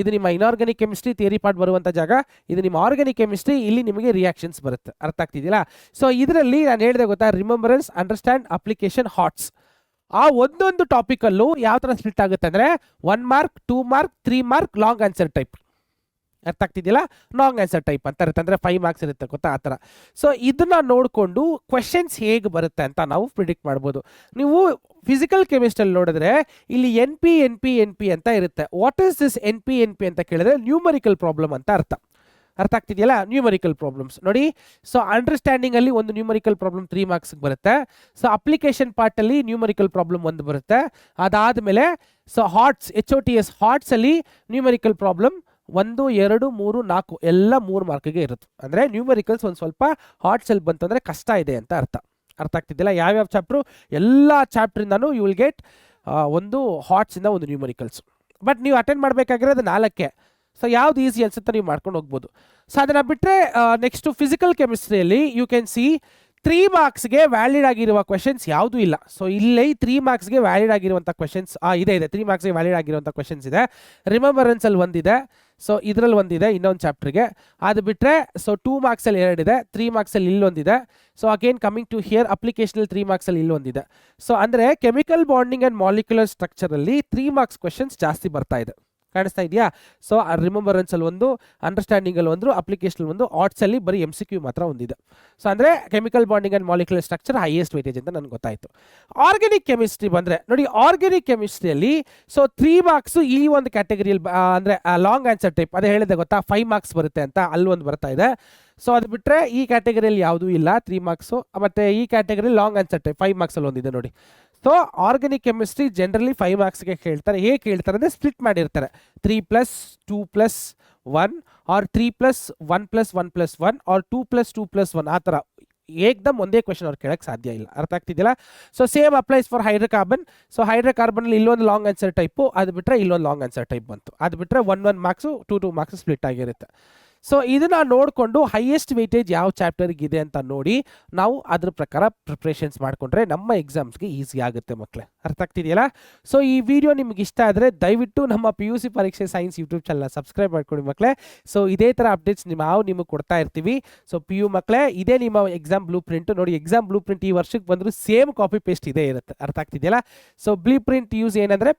ಇದು ನಿಮ್ಮ inorganic chemistry theory part ಬರುವಂಥ ಜಾಗ. ಇದು ನಿಮ್ಮ ಆರ್ಗಾನಿಕ್ ಕೆಮಿಸ್ಟ್ರಿ, ಇಲ್ಲಿ ನಿಮಗೆ ರಿಯಾಕ್ಷನ್ಸ್ ಬರುತ್ತೆ. ಅರ್ಥ ಆಗ್ತಿದ್ದಿಲ್ಲ? ಸೊ ಇದರಲ್ಲಿ ನಾನು ಹೇಳಿದೆ ಗೊತ್ತಾ, ರಿಮೆಂಬರೆನ್ಸ್, ಅಂಡರ್ಸ್ಟ್ಯಾಂಡ್, ಅಪ್ಲಿಕೇಶನ್, ಹಾಟ್ಸ್. ಆ ಒಂದೊಂದು ಟಾಪಿಕಲ್ಲೂ ಯಾವ ಥರ ಸ್ಪ್ಲಿಟ್ ಆಗುತ್ತೆ ಅಂದರೆ 1 mark 2 mark 3 mark long answer type. ಅರ್ಥ ಆಗ್ತಿದ್ದಿಲ್ಲ? ಲಾಂಗ್ ಆನ್ಸರ್ ಟೈಪ್ ಅಂತ ಇರುತ್ತೆ. ಅಂದರೆ 5 ಮಾರ್ಕ್ಸ್ ಇರುತ್ತೆ ಗೊತ್ತಾ, ಆ ಥರ. ಸೊ ಇದನ್ನ ನೋಡಿಕೊಂಡು ಕ್ವೆಶನ್ಸ್ ಹೇಗೆ ಬರುತ್ತೆ ಅಂತ ನಾವು ಪ್ರಿಡಿಕ್ಟ್ ಮಾಡ್ಬೋದು. ನೀವು ಫಿಸಿಕಲ್ ಕೆಮಿಸ್ಟ್ರಿಯಲ್ಲಿ ನೋಡಿದ್ರೆ ಇಲ್ಲಿ NP ಅಂತ ಇರುತ್ತೆ. ವಾಟ್ ಈಸ್ ದಿಸ್ NP ಅಂತ ಕೇಳಿದ್ರೆ ನ್ಯೂಮರಿಕಲ್ ಪ್ರಾಬ್ಲಮ್ ಅಂತ ಅರ್ಥ. ಅರ್ಥ ಆಗ್ತಿದೆಯಲ್ಲ? ನ್ಯೂಮರಿಕಲ್ ಪ್ರಾಬ್ಲಮ್ಸ್ ನೋಡಿ. ಸೊ ಅಂಡರ್ಸ್ಟ್ಯಾಂಡಿಂಗ್ ಅಲ್ಲಿ ಒಂದು ನ್ಯೂಮರಿಕಲ್ ಪ್ರಾಬ್ಲಮ್ 3 ಮಾರ್ಕ್ಸ್ ಬರುತ್ತೆ. ಸೊ ಅಪ್ಲಿಕೇಶನ್ ಪಾರ್ಟ್ ಅಲ್ಲಿ ನ್ಯೂಮರಿಕಲ್ ಪ್ರಾಬ್ಲಮ್ ಒಂದು ಬರುತ್ತೆ. ಅದಾದ್ಮೇಲೆ ಸೊ ಹಾರ್ಟ್ಸ್ HOTS ಹಾರ್ಟ್ಸ್ ಅಲ್ಲಿ ನ್ಯೂಮರಿಕಲ್ ಪ್ರಾಬ್ಲಮ್ 1 2 3 4 ಎಲ್ಲ 3 ಮಾರ್ಕ್ಗೆ ಇರುತ್ತೆ. ಅಂದರೆ ನ್ಯೂಮರಿಕಲ್ಸ್ ಒಂದು ಸ್ವಲ್ಪ ಹಾರ್ಟ್ಸ್ ಅಲ್ಲಿ ಬಂತಂದ್ರೆ ಕಷ್ಟ ಇದೆ ಅಂತ ಅರ್ಥ ಆಗ್ತಿದ್ದಿಲ್ಲ? ಯಾವ್ಯಾವ ಚಾಪ್ಟ್ರು ಎಲ್ಲ ಚಾಪ್ಟ್ರಿಂದನೂ ಯು ವಿಲ್ ಗೆಟ್ ಒಂದು ಹಾರ್ಟ್ಸಿಂದ ಒಂದು ನ್ಯೂಮರಿಕಲ್ಸ್. ಬಟ್ ನೀವು ಅಟೆಂಡ್ ಮಾಡಬೇಕಾಗಿರೋದು 4. ಸೊ ಯಾವ್ದು ಈಸಿ ಅನ್ಸುತ್ತೆ ನೀವು ಮಾಡ್ಕೊಂಡು ಹೋಗ್ಬೋದು. ಸೊ ಅದನ್ನು ಬಿಟ್ಟರೆ ನೆಕ್ಸ್ಟು ಫಿಸಿಕಲ್ ಕೆಮಿಸ್ಟ್ರಿಯಲ್ಲಿ ಯು ಕ್ಯಾನ್ ಸಿ 3 ಮಾರ್ಕ್ಸ್ಗೆ ವ್ಯಾಲಿಡ್ ಆಗಿರುವ ಕ್ವೆಶನ್ಸ್ ಯಾವುದೂ ಇಲ್ಲ. ಸೊ ಇಲ್ಲಿ 3 ಮಾರ್ಕ್ಸ್ಗೆ ವ್ಯಾಲಿಡ್ ಆಗಿರುವಂಥ ಕ್ವೆಶನ್ಸ್ ಇದೆ 3 ಮಾರ್ಕ್ಸ್ಗೆ ವ್ಯಾಲಿಡ್ ಆಗಿರುವಂಥ ಕ್ವೆಶನ್ಸ್ ಇದೆ. ರಿಮೆಂಬರೆನ್ಸಲ್ಲಿ ಒಂದಿದೆ, ಸೊ ಇದರಲ್ಲಿ ಒಂದಿದೆ ಇನ್ನೊಂದು ಚಾಪ್ಟ್ರಿಗೆ. ಅದು ಬಿಟ್ಟರೆ ಸೊ 2 ಮಾರ್ಕ್ಸಲ್ಲಿ 2 ಇದೆ, 3 ಮಾರ್ಕ್ಸಲ್ಲಿ ಇಲ್ಲೊಂದಿದೆ. So again coming to here ಅಪ್ಲಿಕೇಶನಲ್ಲಿ 3 ಮಾರ್ಕ್ಸಲ್ಲಿ ಇಲ್ಲೊಂದಿದೆ. ಸೊ ಅಂದರೆ ಕೆಮಿಕಲ್ ಬಾಂಡಿಂಗ್ ಆ್ಯಂಡ್ ಮಾಲಿಕ್ಯುಲರ್ ಸ್ಟ್ರಕ್ಚರಲ್ಲಿ 3 ಮಾರ್ಕ್ಸ್ ಕ್ವೆಶನ್ಸ್ ಜಾಸ್ತಿ ಬರ್ತಾ ಇದೆ. ಕಾಣಿಸ್ತಾ ಇದೆಯಾ? ಸೊ ರಿಮೆಂಬರೆನ್ಸಲ್ಲಿ ಒಂದು, ಅಂಡರ್ಸ್ಟ್ಯಾಂಡಿಂಗಲ್ಲಿ ಒಂದು, ಅಪ್ಲಿಕೇಶನ್ ಒಂದು, ಆರ್ಟ್ಸಲ್ಲಿ ಬರೀ MCQ ಮಾತ್ರ ಒಂದಿದೆ. ಸೊ ಅಂದರೆ chemical bonding and molecular structure highest weightage ಅಂತ ನನಗೆ ಗೊತ್ತಾಯಿತು. ಆರ್ಗ್ಯಾನಿಕ್ ಕೆಮಿಸ್ಟ್ರಿ ಬಂದರೆ ನೋಡಿ, ಆರ್ಗ್ಯಾನಿಕ್ ಕೆಮಿಸ್ಟ್ರಿಯಲ್ಲಿ ಸೊ 3 ಮಾರ್ಕ್ಸು ಈ ಒಂದು ಕ್ಯಾಟಗರಿಯಲ್ಲಿ ಅಂದರೆ ಲಾಂಗ್ ಆನ್ಸರ್ ಟೈಪ್, ಅದೇ ಹೇಳಿದೆ ಗೊತ್ತಾ 5 ಮಾರ್ಕ್ಸ್ ಬರುತ್ತೆ ಅಂತ, ಅಲ್ಲಿ ಒಂದು ಬರ್ತಾ ಇದೆ. ಸೊ ಅದು ಬಿಟ್ಟರೆ ಈ ಕ್ಯಾಟಗರಿಯಲ್ಲಿ ಯಾವುದೂ ಇಲ್ಲ 3 ಮಾರ್ಕ್ಸು. ಮತ್ತು ಈ ಕ್ಯಾಟಗರಿ ಲಾಂಗ್ ಆನ್ಸರ್ ಟೈಪ್ 5 ಮಾರ್ಕ್ಸಲ್ಲಿ ಒಂದಿದೆ ನೋಡಿ. ಸೊ ಆರ್ಗ್ಯಾನಿಕ್ ಕೆಮಿಸ್ಟ್ರಿ ಜನರಲಿ 5 ಮಾರ್ಕ್ಸ್ಗೆ ಕೇಳ್ತಾರೆ. ಹೇಗೆ ಕೇಳ್ತಾರೆ ಅಂದರೆ ಸ್ಪ್ಲಿಟ್ ಮಾಡಿರ್ತಾರೆ, 3+2+1 ಆರ್ 3+1+1+1 ಆರ್ 2+2+1 ಆ ಥರ ಏಕ್ದಮ್ ಒಂದೇ ಕ್ವೆಶನ್ ಅವ್ರು ಕೇಳಕ್ಕೆ ಸಾಧ್ಯ ಇಲ್ಲ. ಅರ್ಥ ಆಗ್ತಿದ್ದಿಲ್ಲ? So same applies for hydrocarbon. So ಹೈಡ್ರೋಕಾರ್ಬನಲ್ಲಿ ಇಲ್ಲೊಂದು ಲಾಂಗ್ ಆನ್ಸರ್ ಟೈಪು, ಅದು ಬಿಟ್ಟರೆ ಇಲ್ಲೊಂದು ಲಾಂಗ್ ಆನ್ಸರ್ ಟೈಪ್ ಬಂತು. ಅದು ಬಿಟ್ಟರೆ 1 ಮಾರ್ಕ್ಸು 2 ಮಾರ್ಕ್ಸ್ ಸ್ಪ್ಲಿಟ್ ಆಗಿರುತ್ತೆ. ಸೊ ಇದನ್ನು ನೋಡಿಕೊಂಡು ಹೈಯೆಸ್ಟ್ ವೇಟೇಜ್ ಯಾವ ಚಾಪ್ಟರ್ಗಿದೆ ಅಂತ ನೋಡಿ ನಾವು ಅದ್ರ ಪ್ರಕಾರ ಪ್ರಿಪ್ರೇಷನ್ಸ್ ಮಾಡಿಕೊಂಡ್ರೆ ನಮ್ಮ ಎಕ್ಸಾಮ್ಸ್ಗೆ ಈಸಿ ಆಗುತ್ತೆ ಮಕ್ಕಳೇ. ಅರ್ಥ ಆಗ್ತಿದೆಯಲ್ಲ? ಸೊ ಈ ವಿಡಿಯೋ ನಿಮ್ಗೆ ಇಷ್ಟ ಆದರೆ ದಯವಿಟ್ಟು ನಮ್ಮ PUC ಪರೀಕ್ಷೆ ಸೈನ್ಸ್ ಯೂಟ್ಯೂಬ್ ಚಾನಲ್ ಸಬ್ಸ್ಕ್ರೈಬ್ ಮಾಡ್ಕೊಳ್ಳಿ ಮಕ್ಕಳೇ. ಸೊ ಇದೇ ಥರ ಅಪ್ಡೇಟ್ಸ್ ನಾವು ನಿಮಗೆ ಕೊಡ್ತಾ ಇರ್ತೀವಿ. ಸೊ PU ಮಕ್ಕಳೇ, ಇದೇ ನಿಮ್ಮ ಎಕ್ಸಾಮ್ ಬ್ಲೂ ಪ್ರಿಂಟ್ ನೋಡಿ. ಎಕ್ಸಾಮ್ ಬ್ಲೂ ಪ್ರಿಂಟ್ ಈ ವರ್ಷಕ್ಕೆ ಬಂದರೂ ಸೇಮ್ ಕಾಪಿ ಪೇಸ್ಟ್ ಇದೇ ಇರುತ್ತೆ. ಅರ್ಥ ಆಗ್ತಿದೆಯಲ್ಲ? ಸೊ ಬ್ಲೂ ಪ್ರಿಂಟ್ ಯೂಸ್ ಏನಂದರೆ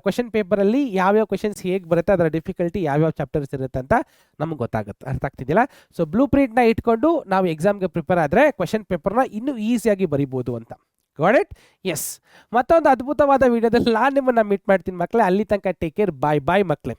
ಕ್ವೆಶನ್ ಪೇಪರಲ್ಲಿ ಯಾವ್ಯಾವ ಕ್ವೆಶನ್ಸ್ ಹೇಗೆ ಬರುತ್ತೆ, ಅದರ ಡಿಫಿಕಲ್ಟಿ ಯಾವ್ಯಾವ ಚಾಪ್ಟರ್ಸ್ ಇರುತ್ತೆ ಅಂತ ನಮ್ಗೆ ಗೊತ್ತಾಗುತ್ತೆ. ಅರ್ಥ ಆಗ್ತಿದೆಯಲ್ಲ? ಸೊ ಬ್ಲೂ ಪ್ರಿಂಟ್ನ ಇಟ್ಕೊಂಡು ನಾವು ಎಕ್ಸಾಮ್ಗೆ ಪ್ರಿಪೇರ್ ಆದರೆ ಕ್ವೆಶನ್ ಪೇಪರ್ನ ಇನ್ನೂ ಈಸಿಯಾಗಿ ಬರಿಬೋದು ಅಂತ. Got it? ಎಸ್. ಮತ್ತೊಂದು ಅದ್ಭುತವಾದ ವಿಡಿಯೋದಲ್ಲಿ ನಾನು ನಿಮ್ಮನ್ನು ಮೀಟ್ ಮಾಡ್ತೀನಿ ಮಕ್ಕಳೇ. ಅಲ್ಲಿ ತನಕ ಟೇಕ್ ಕೇರ್. ಬಾಯ್ ಬಾಯ್ ಮಕ್ಕಳೇ.